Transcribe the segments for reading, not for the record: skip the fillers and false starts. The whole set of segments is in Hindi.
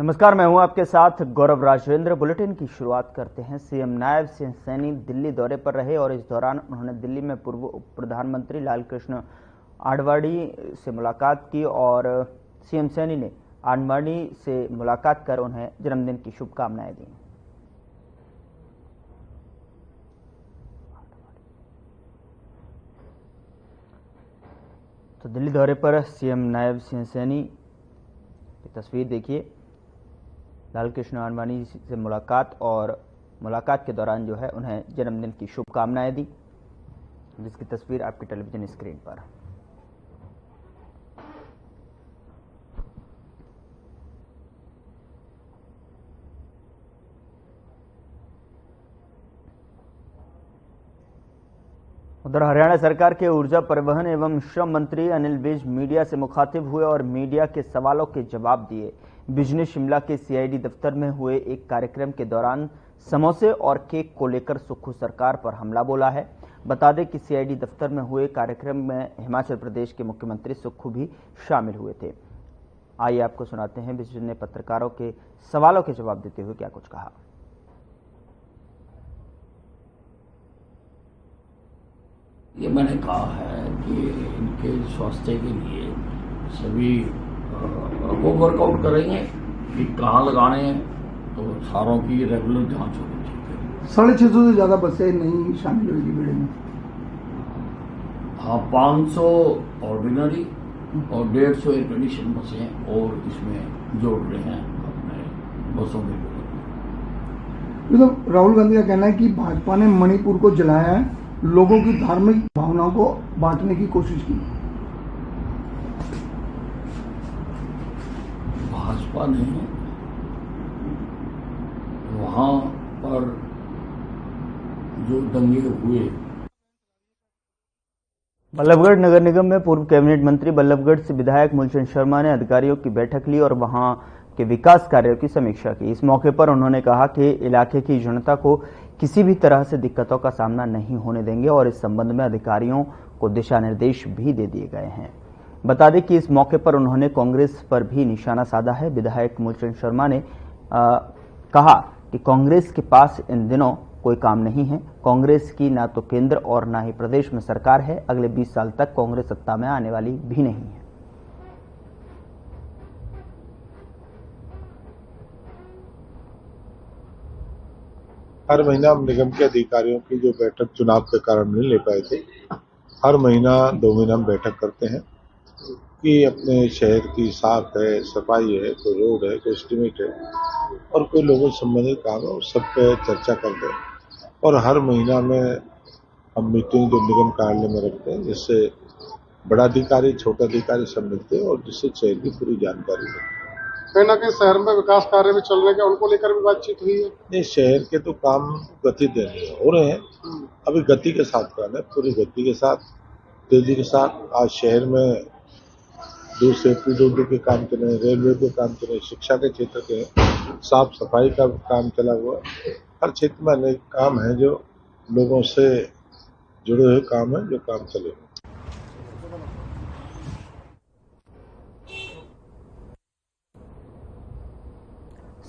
नमस्कार, मैं हूं आपके साथ गौरव राजेंद्र। बुलेटिन की शुरुआत करते हैं। सीएम नायब सिंह सैनी दिल्ली दौरे पर रहे और इस दौरान उन्होंने दिल्ली में पूर्व उप प्रधानमंत्री लालकृष्ण आडवाणी से मुलाकात की और सीएम सैनी ने आडवाणी से मुलाकात कर उन्हें जन्मदिन की शुभकामनाएं दी। तो दिल्ली दौरे पर सीएम नायब सिंह सैनी की तस्वीर देखिए। लालकृष्ण आडवाणी से मुलाकात और मुलाकात के दौरान जो है उन्हें जन्मदिन की शुभकामनाएं दी, जिसकी तस्वीर आपकी टेलीविजन स्क्रीन पर। उधर हरियाणा सरकार के ऊर्जा, परिवहन एवं श्रम मंत्री अनिल विज मीडिया से मुखातिब हुए और मीडिया के सवालों के जवाब दिए। बिजनेस शिमला के सीआईडी दफ्तर में हुए एक कार्यक्रम के दौरान समोसे और केक को लेकर सुक्खू सरकार पर हमला बोला है। बता दें कि सीआईडी दफ्तर में हुए कार्यक्रम में हिमाचल प्रदेश के मुख्यमंत्री सुक्खू भी शामिल हुए थे। आइए आपको सुनाते हैं विज ने पत्रकारों के सवालों के जवाब देते हुए क्या कुछ कहा। ये मैंने कहा है कि इनके स्वास्थ्य के लिए सभी वो वर्कआउट करेंगे कि कहाँ लगाने हैं, तो सारों की रेगुलर जांच होनी चाहिए। 650 से ज़्यादा बसें नहीं शामिल होगी बेड़े में। हाँ, 500 ऑर्डिनरी और 150 एयर कंडीशन बसें और इसमें जोड़ रहे हैं अपने बसों में। मतलब राहुल गांधी का कहना है कि भाजपा ने मणिपुर को जलाया है, लोगों की धार्मिक भावनाओं को बांटने की कोशिश की। भाजपा ने वहां पर जो दंगे हुए, बल्लभगढ़ नगर निगम में पूर्व कैबिनेट मंत्री बल्लभगढ़ से विधायक मूलचंद शर्मा ने अधिकारियों की बैठक ली और वहां के विकास कार्यों की समीक्षा की। इस मौके पर उन्होंने कहा कि इलाके की जनता को किसी भी तरह से दिक्कतों का सामना नहीं होने देंगे और इस संबंध में अधिकारियों को दिशा निर्देश भी दे दिए गए हैं। बता दें कि इस मौके पर उन्होंने कांग्रेस पर भी निशाना साधा है। विधायक मूलचंद शर्मा ने कहा कि कांग्रेस के पास इन दिनों कोई काम नहीं है। कांग्रेस की ना तो केंद्र और ना ही प्रदेश में सरकार है। अगले 20 साल तक कांग्रेस सत्ता में आने वाली भी नहीं है। हर महीना हम निगम के अधिकारियों की जो बैठक चुनाव के कारण नहीं ले पाए थे, हर महीना 2 महीना हम बैठक करते हैं कि अपने शहर की साफ है, सफाई है, कोई रोड है, कोई एस्टीमेट है और कोई लोगों से संबंधित काम है, उस सब पे चर्चा करते हैं। और हर महीना में हम मीटिंग जो निगम कार्यालय में रखते हैं, जिससे बड़ा अधिकारी, छोटा अधिकारी सब मिलते हैं और जिससे शहर की पूरी जानकारी है। कहीं ना कहीं शहर में विकास कार्य भी चल रहे हैं, उनको लेकर भी बातचीत हुई है। नहीं, शहर के तो काम गति देने हो रहे हैं, अभी गति के साथ काम है, पूरी गति के साथ, तेजी के साथ। आज शहर में दूर से पीडब्ल्यू के काम चले, रेलवे के काम चले, शिक्षा के क्षेत्र के, साफ सफाई का काम चला हुआ। हर क्षेत्र में अनेक काम है जो लोगों से जुड़े हुए काम है, जो काम चले।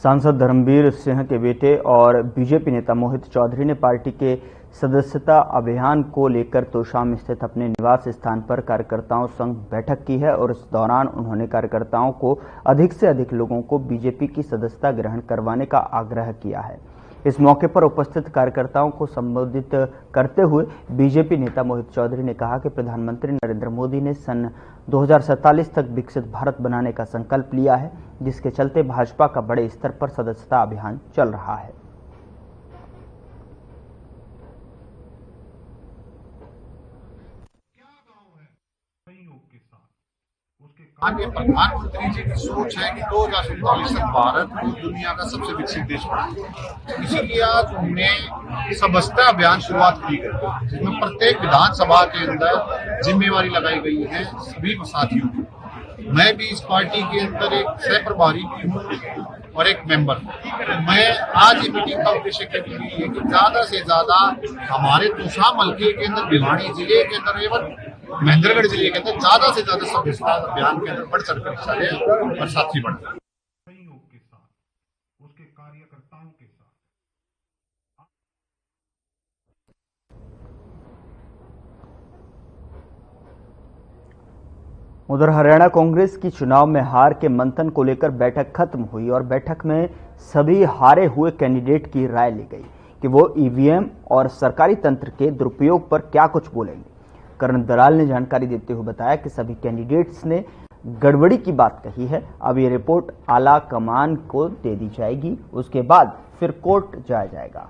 सांसद धर्मवीर सिंह के बेटे और बीजेपी नेता मोहित चौधरी ने पार्टी के सदस्यता अभियान को लेकर तोशाम स्थित अपने निवास स्थान पर कार्यकर्ताओं संग बैठक की है और इस दौरान उन्होंने कार्यकर्ताओं को अधिक से अधिक लोगों को बीजेपी की सदस्यता ग्रहण करवाने का आग्रह किया है। इस मौके पर उपस्थित कार्यकर्ताओं को संबोधित करते हुए बीजेपी नेता मोहित चौधरी ने कहा कि प्रधानमंत्री नरेंद्र मोदी ने सन 2047 तक विकसित भारत बनाने का संकल्प लिया है, जिसके चलते भाजपा का बड़े स्तर पर सदस्यता अभियान चल रहा है। आगे प्रधानमंत्री जी की सोच है कि 2047 तक भारत को दुनिया का सबसे विकसित देश बना। इसीलिए आज हमने सदस्यता अभियान शुरुआत की गई, जिसमें प्रत्येक विधानसभा के अंदर जिम्मेवारी लगाई गई है सभी साथियों की। मैं भी इस पार्टी के अंदर एक सह प्रभारी भी हूँ और एक मेंबर। मैं आज ये मीटिंग का उद्देश्य के लिए है कि ज्यादा से ज्यादा हमारे तोशाम हल्के के अंदर, भिवानी जिले के अंदर एवं महेंद्रगढ़ जिले के अंदर ज्यादा से ज्यादा सदस्यता अभियान के अंदर बढ़ चढ़कर हिस्सा लें और साथी बढ़े। उधर हरियाणा कांग्रेस की चुनाव में हार के मंथन को लेकर बैठक खत्म हुई और बैठक में सभी हारे हुए कैंडिडेट की राय ली गई कि वो ईवीएम और सरकारी तंत्र के दुरुपयोग पर क्या कुछ बोलेंगे। करण दलाल ने जानकारी देते हुए बताया कि सभी कैंडिडेट्स ने गड़बड़ी की बात कही है। अब ये रिपोर्ट आला कमान को दे दी जाएगी, उसके बाद फिर कोर्ट जाया जाएगा।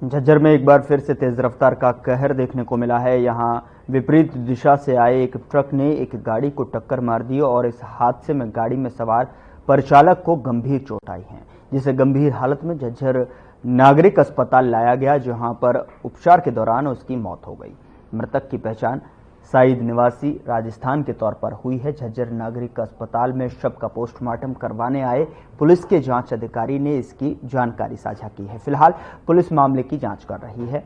झज्जर में एक बार फिर से तेज रफ्तार का कहर देखने को मिला है। यहां विपरीत दिशा से आए एक ट्रक ने एक गाड़ी को टक्कर मार दी और इस हादसे में गाड़ी में सवार परिचालक को गंभीर चोट आई है, जिसे गंभीर हालत में झज्जर नागरिक अस्पताल लाया गया, जहां पर उपचार के दौरान उसकी मौत हो गई। मृतक की पहचान साइद निवासी राजस्थान के तौर पर हुई है। झज्जर नागरिक अस्पताल में शव का पोस्टमार्टम करवाने आए पुलिस के जांच अधिकारी ने इसकी जानकारी साझा की है। फिलहाल पुलिस मामले की जांच कर रही है।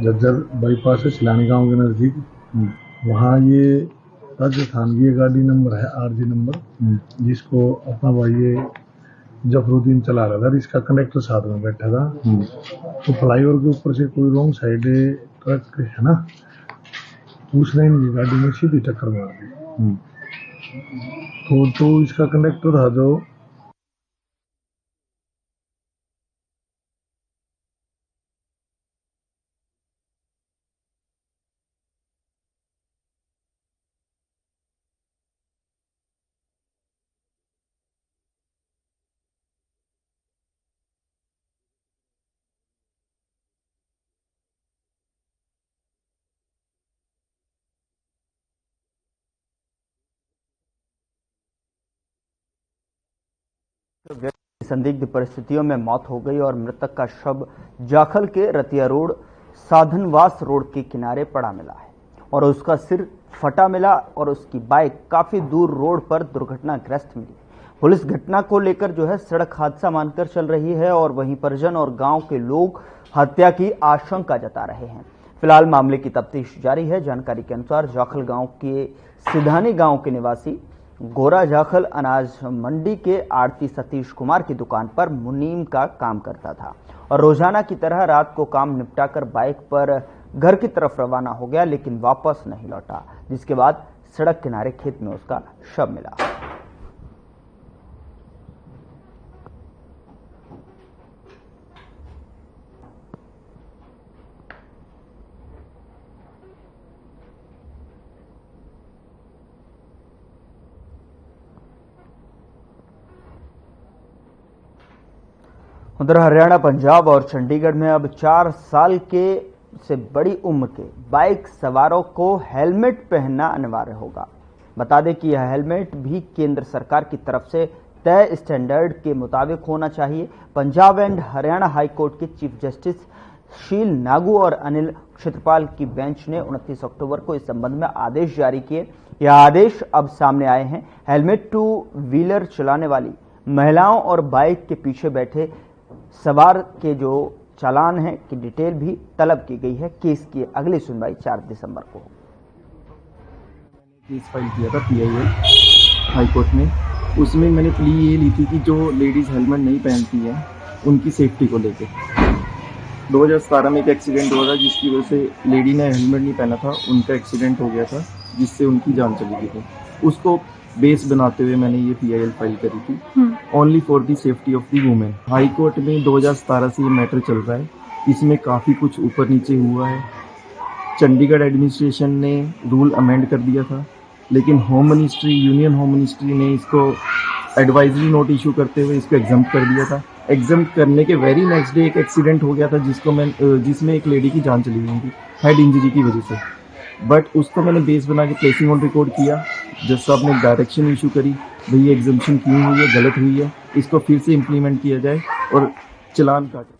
झज्जर बाईपास से छिलानी गांव के नजदीक वहाँ ये राजस्थान की गाड़ी नंबर है RG नंबर, जिसको अपना भाई ये जफरुद्दीन चला रहा था। इसका कंडक्टर साथ में बैठा था। तो फ्लाईओवर के ऊपर से कोई रॉन्ग साइड ट्रक है ना, उसने इनकी गाड़ी में सीधी टक्कर मार दी। तो इसका कंडक्टर था जो संदिग्ध परिस्थितियों में मौत हो गई और मृतक का शव जाखल के रतिया रोड साधनवास रोड के किनारे पड़ा मिला है और उसका सिर फटा मिला और उसकी बाइक काफी दूर रोड पर दुर्घटनाग्रस्त मिली। पुलिस घटना को लेकर जो है सड़क हादसा मानकर चल रही है और वहीं परिजन और गांव के लोग हत्या की आशंका जता रहे हैं। फिलहाल मामले की तफ्तीश जारी है। जानकारी के अनुसार जाखल गांव के सिधानी गांव के निवासी गोरा जाखल अनाज मंडी के आड़ती सतीश कुमार की दुकान पर मुनीम का काम करता था और रोजाना की तरह रात को काम निपटाकर बाइक पर घर की तरफ रवाना हो गया, लेकिन वापस नहीं लौटा, जिसके बाद सड़क किनारे खेत में उसका शव मिला। उधर हरियाणा, पंजाब और चंडीगढ़ में अब 4 साल के से बड़ी उम्र के बाइक सवारों को हेलमेट पहनना अनिवार्य होगा। बता दें कि यह हेलमेट भी केंद्र सरकार की तरफ से तय स्टैंडर्ड के मुताबिक होना चाहिए। Punjab and Haryana high court के चीफ जस्टिस शील नागू और अनिल क्षेत्रपाल की बेंच ने 29 अक्टूबर को इस संबंध में आदेश जारी किए। यह आदेश अब सामने आए हैं। हेलमेट 2 व्हीलर चलाने वाली महिलाओं और बाइक के पीछे बैठे सवार के जो चालान है की डिटेल भी तलब की गई है। केस की अगली सुनवाई 4 दिसंबर को होगी। केस फाइल किया था PIL हाई कोर्ट में। उसमें मैंने प्ली ये ली थी कि जो लेडीज़ हेलमेट नहीं पहनती हैं उनकी सेफ्टी को लेके 2017 में एक एक्सीडेंट हुआ था, जिसकी वजह से लेडी ने हेलमेट नहीं पहना था, उनका एक्सीडेंट हो गया था, जिससे उनकी जान चली गई थी। उसको बेस बनाते हुए मैंने ये PIL फाइल करी थी, only for the safety of the women. High court में 2017 से ये मैटर चल रहा है। इसमें काफ़ी कुछ ऊपर नीचे हुआ है। चंडीगढ़ एडमिनिस्ट्रेशन ने रूल अमेंड कर दिया था, लेकिन home ministry, union home ministry ने इसको एडवाइजरी नोट इशू करते हुए इसको एग्जम्प्ट कर दिया था। एग्जम्प्ट करने के वेरी नेक्स्ट डे एक एक्सीडेंट हो गया था, जिसमें एक लेडी की जान चली गई थी हेड इंजरी की वजह से। बट उसको मैंने बेस बना के प्लेसिंग ऑन रिकॉर्ड किया। जज साहब ने डायरेक्शन इशू करी, भाई ये एग्जम्पशन क्यों हुई है, गलत हुई है, इसको फिर से इम्प्लीमेंट किया जाए और चलान काटे।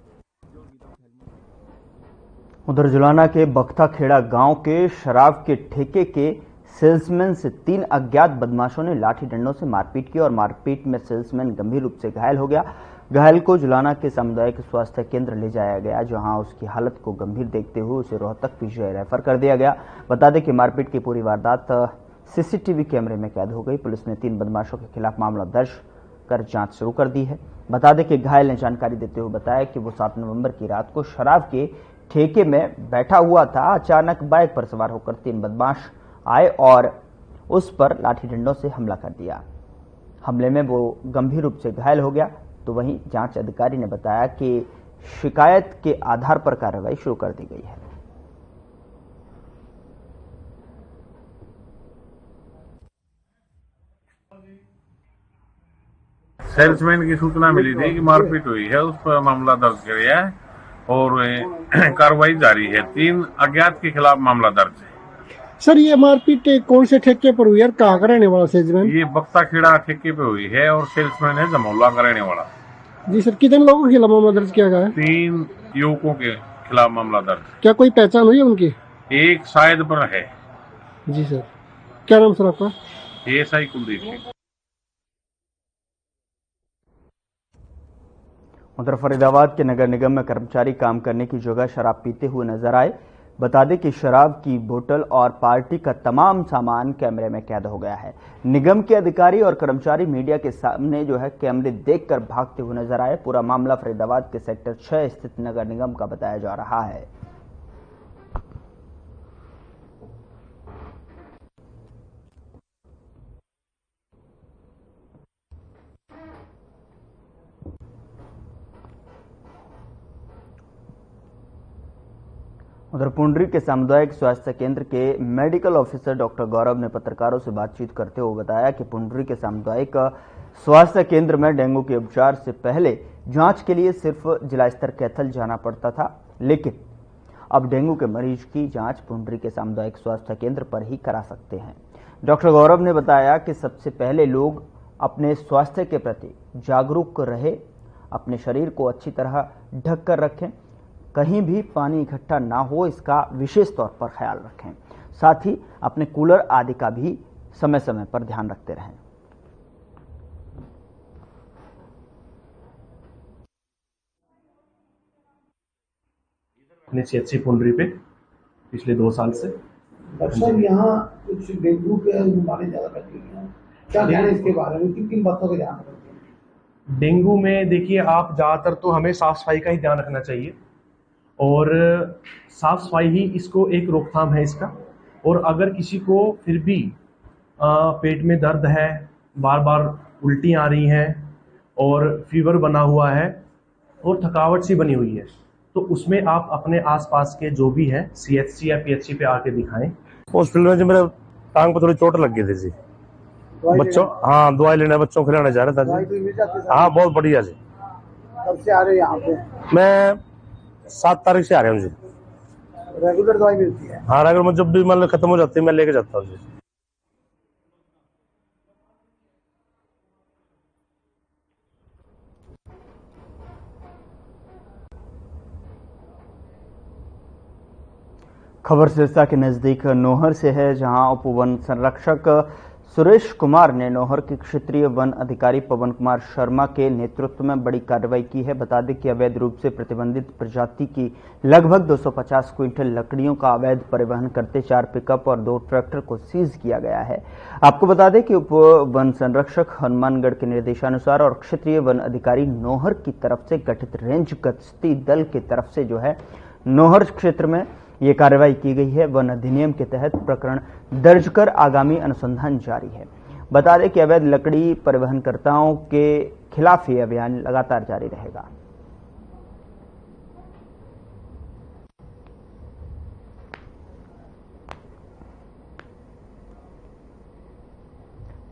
उधर जुलाना के बख्ताखेड़ा गांव के शराब के ठेके के सेल्समैन से 3 अज्ञात बदमाशों ने लाठी डंडों से मारपीट की और मारपीट में सेल्समैन गंभीर रूप से घायल हो गया। घायल को जुलाना के सामुदायिक स्वास्थ्य केंद्र ले जाया गया, जहां उसकी हालत को गंभीर देखते हुए उसे रोहतक पीजीआई रेफर कर दिया गया। बता दें कि मारपीट की पूरी वारदात सीसीटीवी कैमरे में कैद हो गई। पुलिस ने 3 बदमाशों के खिलाफ मामला दर्ज कर जांच शुरू कर दी है। बता दें कि घायल ने जानकारी देते हुए बताया कि वो 7 नवंबर की रात को शराब के ठेके में बैठा हुआ था। अचानक बाइक पर सवार होकर 3 बदमाश आए और उस पर लाठी डंडों से हमला कर दिया। हमले में वो गंभीर रूप से घायल हो गया। तो वहीं जांच अधिकारी ने बताया कि शिकायत के आधार पर कार्रवाई शुरू कर दी गई है। सेल्समैन की सूचना मिली थी कि मारपीट हुई है, उस पर मामला दर्ज किया गया है और कार्रवाई जारी है। 3 अज्ञात के खिलाफ मामला दर्ज है। सर, ये मारपीट कौन से ठेके पर हुई है और कहाँ का रहने वाला सेल्समैन? ये बख्ताखेड़ा ठेके पे हुई है और सेल्समैन है जमौला का रहने वाला। जी सर, कितने लोगों के खिलाफ मामला दर्ज किया गया है? 3 युवकों के खिलाफ मामला दर्ज। क्या कोई पहचान हुई है उनकी? एक शायद पर है। जी सर, क्या नाम सर आपका? ASI कुलदीप सिंह। उधर फरीदाबाद के नगर निगम में कर्मचारी काम करने की जगह शराब पीते हुए नजर आए। बता दें कि शराब की बोतल और पार्टी का तमाम सामान कैमरे में कैद हो गया है। निगम के अधिकारी और कर्मचारी मीडिया के सामने कैमरे देखकर भागते हुए नजर आए। पूरा मामला फरीदाबाद के सेक्टर 6 स्थित नगर निगम का बताया जा रहा है। उधर पुंडरी के सामुदायिक स्वास्थ्य केंद्र के मेडिकल ऑफिसर डॉक्टर गौरव ने पत्रकारों से बातचीत करते हुए बताया कि पुंडरी के सामुदायिक स्वास्थ्य केंद्र में डेंगू के उपचार से पहले जांच के लिए सिर्फ जिला स्तर कैथल जाना पड़ता था, लेकिन अब डेंगू के मरीज की जांच पुंडरी के सामुदायिक स्वास्थ्य केंद्र पर ही करा सकते हैं। डॉक्टर गौरव ने बताया कि सबसे पहले लोग अपने स्वास्थ्य के प्रति जागरूक रहे, अपने शरीर को अच्छी तरह ढक कर रखें, कहीं भी पानी इकट्ठा ना हो इसका विशेष तौर पर ख्याल रखें, साथ ही अपने कूलर आदि का भी समय समय पर ध्यान रखते रहें। अपने CHC पुंडरी पे पिछले 2 साल से। डॉक्टर साहब, यहाँ कुछ डेंगू के बीमारी ज्यादा फैल गई है, क्या ध्यान है इसके बारे में, किन बातों का ध्यान रखते हैं? डेंगू में देखिए, आप ज़्यादातर तो हमें साफ सफाई का ही ध्यान रखना चाहिए और साफ सफाई ही इसको एक रोकथाम है इसका। और अगर किसी को फिर भी पेट में दर्द है, बार बार उल्टी आ रही हैं और फीवर बना हुआ है और थकावट सी बनी हुई है, तो उसमें आप अपने आसपास के जो भी है CHC या PHC पे आके दिखाएं। हॉस्पिटल में जो मेरे टांग पर थोड़ी चोट लग गई थी जी, बच्चों, हाँ दवाई लेने बच्चों को खिलाने जा रहा था जी। हाँ बहुत बढ़िया जी। कब से आ रहे हैं यहाँ पे? मैं 7 तारीख से आ रहा हूँ जी। रेगुलर दवाई मिलती है? हाँ रेगुलर, जब भी मतलब खत्म हो जाती है मैं लेके जाता हूँ जी। खबर सिरसा के नजदीक नोहर से है, जहां उप वन संरक्षक सुरेश कुमार ने नोहर के क्षेत्रीय वन अधिकारी पवन कुमार शर्मा के नेतृत्व में बड़ी कार्रवाई की है। बता दें कि अवैध रूप से प्रतिबंधित प्रजाति की लगभग 250 क्विंटल लकड़ियों का अवैध परिवहन करते 4 पिकअप और 2 ट्रैक्टर को सीज किया गया है। आपको बता दें कि उप वन संरक्षक हनुमानगढ़ के निर्देशानुसार और क्षेत्रीय वन अधिकारी नोहर की तरफ से गठित रेंज गश्ती दल की तरफ से नोहर क्षेत्र में ये कार्रवाई की गई है। वन अधिनियम के तहत प्रकरण दर्ज कर आगामी अनुसंधान जारी है। बता दें कि अवैध लकड़ी परिवहनकर्ताओं के खिलाफ ये अभियान लगातार जारी रहेगा।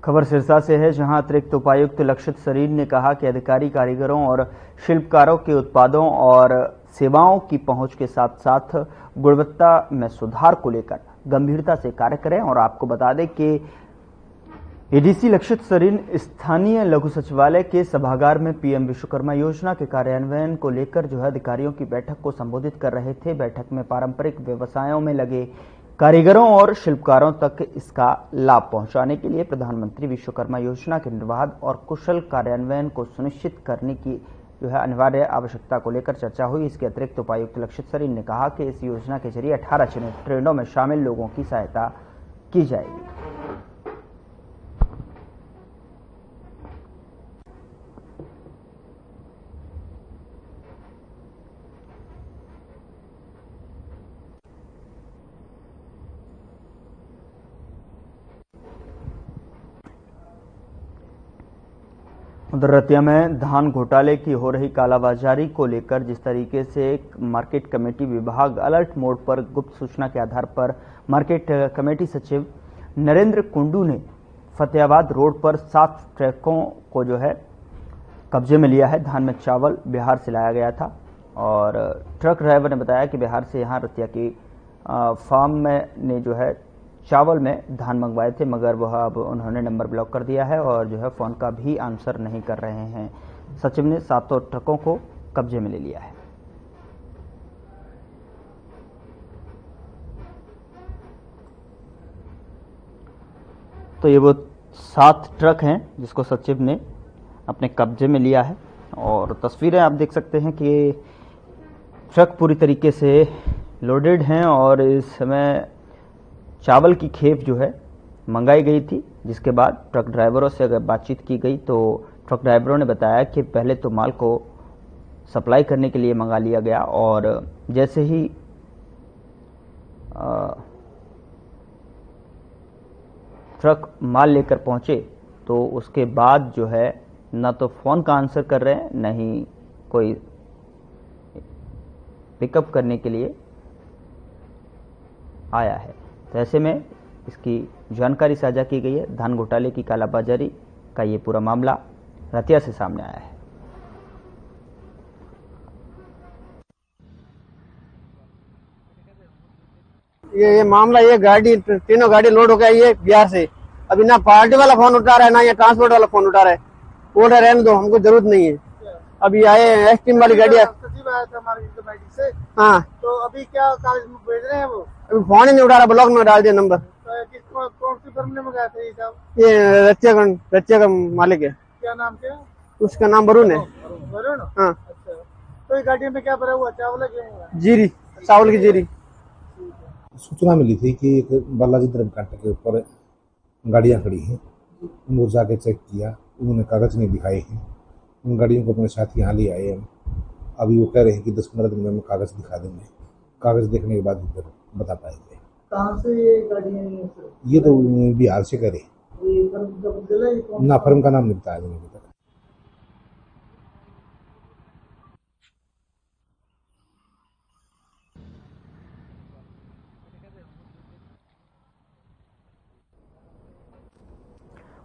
खबर सिरसा से है, जहां अतिरिक्त उपायुक्त लक्षित सरीन ने कहा कि अधिकारी कारीगरों और शिल्पकारों के उत्पादों और सेवाओं की पहुंच के साथ साथ गुणवत्ता में सुधार को लेकर गंभीरता से कार्य करें। और आपको बता दें कि एडीसी लक्षित सरीन स्थानीय लघु सचिवालय के सभागार में पीएम विश्वकर्मा योजना के कार्यान्वयन को लेकर जो है अधिकारियों की बैठक को संबोधित कर रहे थे। बैठक में पारंपरिक व्यवसायों में लगे कारीगरों और शिल्पकारों तक इसका लाभ पहुंचाने के लिए प्रधानमंत्री विश्वकर्मा योजना के निर्बाध और कुशल कार्यान्वयन को सुनिश्चित करने की जो है अनिवार्य आवश्यकता को लेकर चर्चा हुई। इसके अतिरिक्त उपायुक्त लक्षित सरीन ने कहा कि इस योजना के जरिए 18 चिन्हित ट्रेडों में शामिल लोगों की सहायता की जाएगी। उधर रतिया में धान घोटाले की हो रही कालाबाजारी को लेकर जिस तरीके से मार्केट कमेटी विभाग अलर्ट मोड पर गुप्त सूचना के आधार पर मार्केट कमेटी सचिव नरेंद्र कुंडू ने फतेहाबाद रोड पर 7 ट्रकों को जो है कब्जे में लिया है। धान में चावल बिहार से लाया गया था और ट्रक ड्राइवर ने बताया कि बिहार से यहां रतिया की फार्म में ने जो है चावल में धान मंगवाए थे, मगर वह अब उन्होंने नंबर ब्लॉक कर दिया है और जो है फोन का भी आंसर नहीं कर रहे हैं। सचिव ने 7 ट्रकों को कब्जे में ले लिया है। तो ये वो 7 ट्रक हैं जिसको सचिव ने अपने कब्जे में लिया है और तस्वीरें आप देख सकते हैं कि ट्रक पूरी तरीके से लोडेड हैं और इस समय चावल की खेप जो है मंगाई गई थी, जिसके बाद ट्रक ड्राइवरों से अगर बातचीत की गई तो ट्रक ड्राइवरों ने बताया कि पहले तो माल को सप्लाई करने के लिए मंगा लिया गया और जैसे ही ट्रक माल लेकर पहुंचे तो उसके बाद जो है न तो फ़ोन का आंसर कर रहे हैं, न ही कोई पिकअप करने के लिए आया है। तो ऐसे में इसकी जानकारी साझा की गई है। धान घोटाले की कालाबाजारी का ये पूरा मामला रतिया से सामने आया है। ये मामला, ये गाड़ी, तीनों गाड़ी लोड हो गई है बिहार से। अभी ना पार्टी वाला फोन उठा रहा है, ना ये ट्रांसपोर्ट वाला फोन उठा रहा है। बोल रहे रहने दो, हमको जरूरत नहीं है। अभी आए एस टीम वाली गाड़ी आया था मार्केट कमेटी से। हाँ, तो अभी क्या कागज भेज रहे हैं वो? अभी फोन ही नहीं उठा रहा, ब्लॉक में डाल दिया नंबर। तो कौन सी फर्म ने मंगाया था ये सब? ये रतिया का मालिक है। क्या नाम क्या? उसका नाम वरुण है। वरुण? हाँ। अच्छा, तो ये गाड़ी में क्या भरा हुआ? चावल है? जीरी, चावल की जीरी। सूचना मिली थी कि एक बालाजी धर्म कांटे के ऊपर गाड़ियां खड़ी हैं। उनको जाके चेक किया, उन्होंने कागज नहीं दिखाए हैं। उन गाड़ियों को अपने साथ यहाँ ले आए हम। अभी वो कह रहे हैं कि 10-15 दिन में हम कागज दिखा देंगे। कागज देखने के बाद फिर बता पाएंगे। कहाँ से ये गाड़ियाँ? ये तो बिहार से करे ना, फर्म का नाम नहीं बताया अभी तक।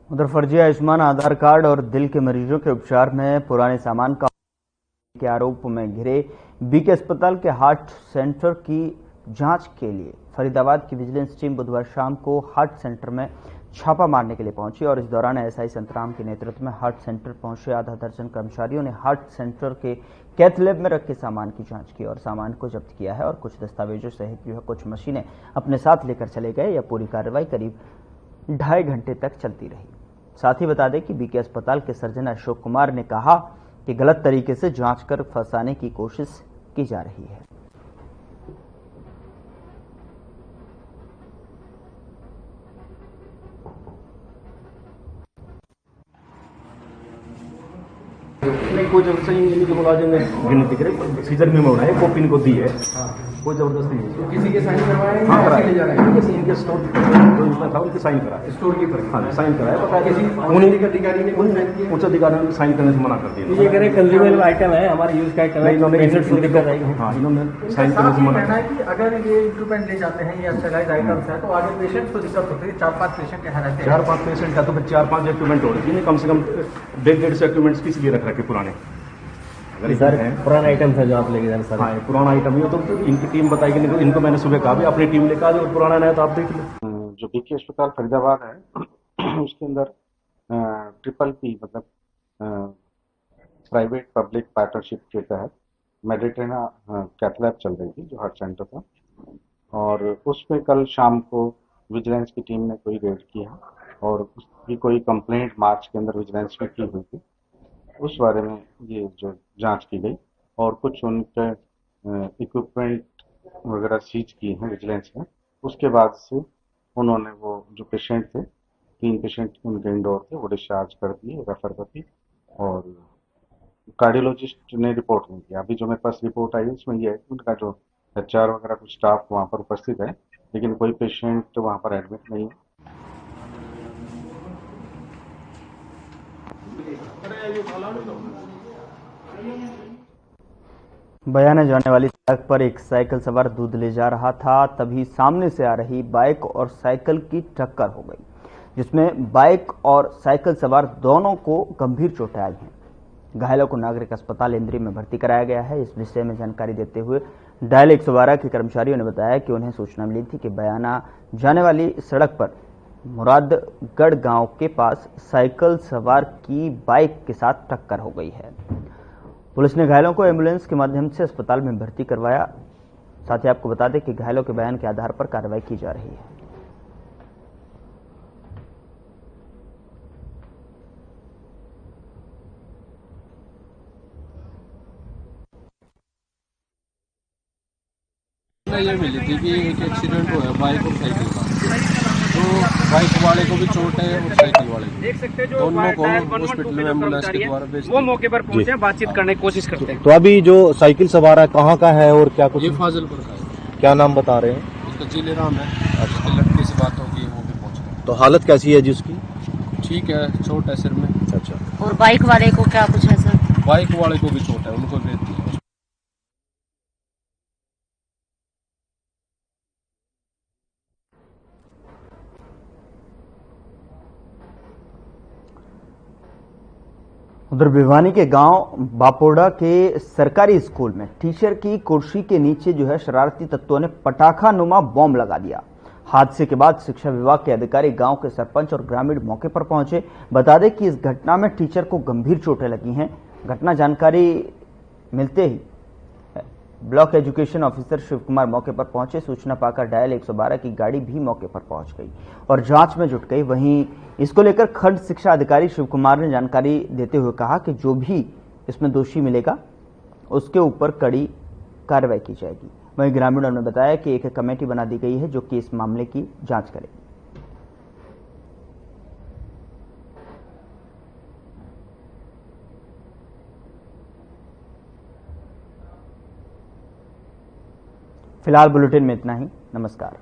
उधर फर्जी आयुष्मान आधार कार्ड और दिल के मरीजों के उपचार में पुराने सामान का के आरोप में घिरे बीके अस्पताल के हार्ट सेंटर की जांच के लिए फरीदाबाद की विजिलेंस टीम बुधवार शाम को हार्ट सेंटर में छापा मारने के लिए पहुंची और इस दौरान एसआई संतराम के नेतृत्व में हार्ट सेंटर पहुंचे आधा दर्जन कर्मचारियों ने हार्ट सेंटर के कैथ लैब में रखे सामान की जांच की और सामान को जब्त किया है और कुछ दस्तावेजों सहित जो है कुछ मशीनें अपने साथ लेकर चले गए। यह पूरी कार्रवाई करीब 2.5 घंटे तक चलती रही। साथ ही बता दें कि बीके अस्पताल के सर्जन अशोक कुमार ने कहा कि गलत तरीके से जांच कर फंसाने की कोशिश की जा रही है। नहीं, कोई जब सही नहीं, मुलाजिम ने गिनती करे सीजर में उड़ाए, कॉपी इनको दी है, कोई जबरदस्ती नहीं। किसी के साइन करवाए? हाँ, कराए। इनके स्टोर था, उनके साइन कराए, स्टोर कीपर। हाँ, साइन कराए। पता है उन्हीं अधिकारी ने, उच्च अधिकारियों ने साइन करने से मना कर दिया। ये कह रहे कंज्यूमेबल आइटम है, हमारे यूज का आइटम है, इन्होंने हाँ, इन्होंने साइन करने से मना किया कि अगर ये इक्विपमेंट ले जाते हैं, ये स्टरलाइज्ड आइटम्स है, तो आगे पेशेंट को दिक्कत होती है। 4-5 पेशेंट यहाँ रहते हैं। 4-5 पेशेंट का तो फिर 4-5 इक्विपमेंट हो रही है, कम से कम 1.5 इक्विपमेंट्स किस लिए रख रखे पुराने? सर पुराना आइटम था जो आप लेके जाना सर? हाँ, पुराना आइटम ही तो इनकी टीम बताएगी। इनको मैंने सुबह कहा भी अपनी टीम लेकर आ जाओ, पुराना नया तो आप देख लो। जो बीके अस्पताल फरीदाबाद है उसके अंदर ट्रिपल पी मतलब प्राइवेट पब्लिक पार्टनरशिप के तहत मेडिट्रेना कैथ लैब चल रही थी जो हार्ट सेंटर था, और उसमें कल शाम को विजिलेंस की टीम ने कोई रेड किया और उसकी कोई कंप्लेंट मार्च के अंदर विजिलेंस में की हुई थी। उस बारे में ये जो जांच की गई और कुछ उनके इक्विपमेंट वगैरह सीज किए हैं विजिलेंस ने। उसके बाद से उन्होंने वो जो पेशेंट थे, 3 पेशेंट उनके इंडोर थे, वो डिस्चार्ज कर दिए, रेफर कर दी, और कार्डियोलॉजिस्ट ने रिपोर्ट नहीं किया। अभी जो मेरे पास रिपोर्ट आई उसमें ये है कि उनका जो HR वगैरह कुछ स्टाफ वहाँ पर उपस्थित है, लेकिन कोई पेशेंट वहाँ पर एडमिट नहीं है। बयाना जाने वाली सड़क पर एक साइकिल सवार दूध ले जा रहा था, तभी सामने से आ रही बाइक और साइकिल की टक्कर हो गई, जिसमें बाइक और साइकिल सवार दोनों को गंभीर चोटें आई हैं। घायलों को नागरिक अस्पताल इंद्री में भर्ती कराया गया है। इस विषय में जानकारी देते हुए डायल 112 के कर्मचारियों ने बताया कि उन्हें सूचना मिली थी कि बयाना जाने वाली सड़क पर मुरादगढ़ गांव के पास साइकिल सवार की बाइक के साथ टक्कर हो गई है। पुलिस ने घायलों को एम्बुलेंस के माध्यम से अस्पताल में भर्ती करवाया। साथ ही आपको बता दें कि घायलों के बयान के आधार पर कार्रवाई की जा रही है। ये मिली थी कि एक एक्सीडेंट हुआ है बाइक और साइकिल का, तो बाइक वाले को भी चोट है और साइकिल वाले को, देख सकते हैं दोनों को हॉस्पिटल में एम्बुलेंस के द्वारा भेज वो मौके पर पहुंचे, बातचीत करने की कोशिश करते हैं। तो अभी जो साइकिल सवार है कहाँ का है और क्या कुछ? ये फाजिलपुर का है। क्या नाम बता रहे हैं? उसका जिलेराम है। उसके लड़के से बात होगी, वो भी पहुंचे। तो हालत कैसी है जिसकी? ठीक है, चोट है सिर में। अच्छा। और बाइक वाले को क्या कुछ है सर? बाइक वाले को भी चोट है, उनको भेज दिया। उधर भिवानी के गांव बापोड़ा के सरकारी स्कूल में टीचर की कुर्सी के नीचे जो है शरारती तत्वों ने पटाखा नुमा बॉम्ब लगा दिया। हादसे के बाद शिक्षा विभाग के अधिकारी, गांव के सरपंच और ग्रामीण मौके पर पहुंचे। बता दें कि इस घटना में टीचर को गंभीर चोटें लगी हैं। घटना जानकारी मिलते ही block education officer Shiv Kumar मौके पर पहुंचे। सूचना पाकर डायल 112 की गाड़ी भी मौके पर पहुंच गई और जांच में जुट गई। वहीं इसको लेकर खंड शिक्षा अधिकारी शिव कुमार ने जानकारी देते हुए कहा कि जो भी इसमें दोषी मिलेगा उसके ऊपर कड़ी कार्रवाई की जाएगी। वहीं ग्रामीणों ने बताया कि एक कमेटी बना दी गई है जो कि इस मामले की जांच करेगी। फिलहाल बुलेटिन में इतना ही। नमस्कार।